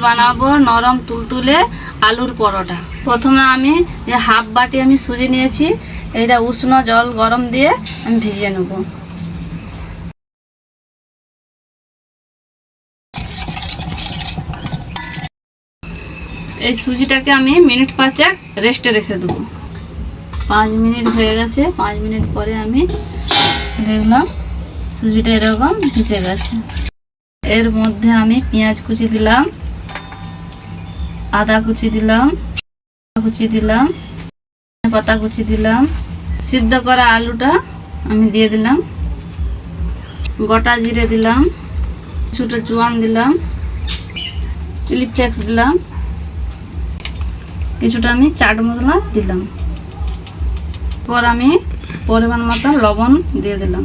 বানাবো নরম তুলতুলে আলুর পরোটা। প্রথমে আমি যে হাফ বাটি আমি সুজি নিয়েছি, এটা উষ্ণ জল গরম দিয়ে আমি ভিজিয়ে নেব। এই সুজিটাকে আমি মিনিট 5 রেস্টে রেখে দেবো। 5 মিনিট হয়ে গেছে। 5 মিনিট পরে আমি দেখলাম সুজিটা এরকম ভিজে গেছে। এর মধ্যে আমি পেঁয়াজ কুচি দিলাম, আদা কুচি দিলাম, পাতা কুচি দিলাম, সিদ্ধ করা আলুটা আমি দিয়ে দিলাম, গোটা জিরে দিলাম, কিছুটা জোয়ান দিলাম, চিলি ফ্লেক্স দিলাম, কিছুটা আমি চাট মশলা দিলাম। পর আমি পরিমাণ মতো লবণ দিয়ে দিলাম।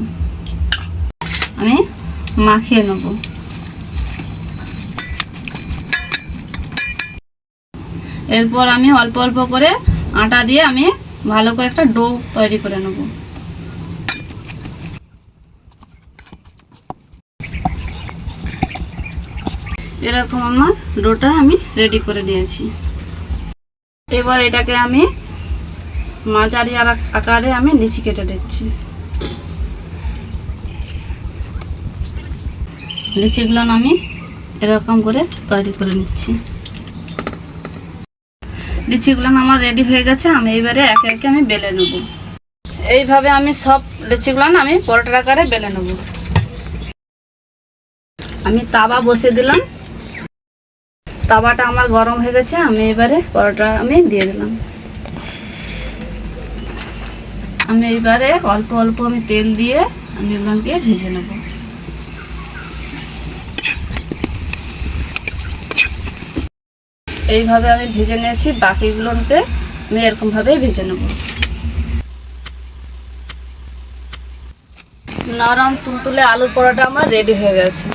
আমি মাখিয়ে নেব। এরপর আমি অল্প অল্প করে আটা দিয়ে আমি ভালো করে একটা ডো তৈরি করে নেব। এরকম আমার ডোটা আমি রেডি করে নিয়েছি। এবার এটাকে আমি মাঝারি আকারে আমি লিচি কেটে দিচ্ছি। লিচিগুলো আমি এরকম করে তৈরি করে নিচ্ছি। লিচিগুলো আমার রেডি হয়ে গেছে। আমি এবারে একে একে আমি বেলে নেব। এইভাবে আমি সব লিচিগুলো আমি পরোটার আকারে বেলে নেব। আমি তাওয়া বসিয়ে দিলাম। তাওয়াটা আমার গরম হয়ে গেছে। আমি এবারে পরোটা আমি দিয়ে দিলাম। আমি এবারে অল্প অল্প আমি তেল দিয়ে আমি এগুলোকে ভেজে নেব। এইভাবে আমি ভেজে নিয়েছি। বাকিগুলোতে আমি এরকমভাবেই ভেজে নেব। নরম তুলতুলে আলুর পরোটা আমার রেডি হয়ে গেছে।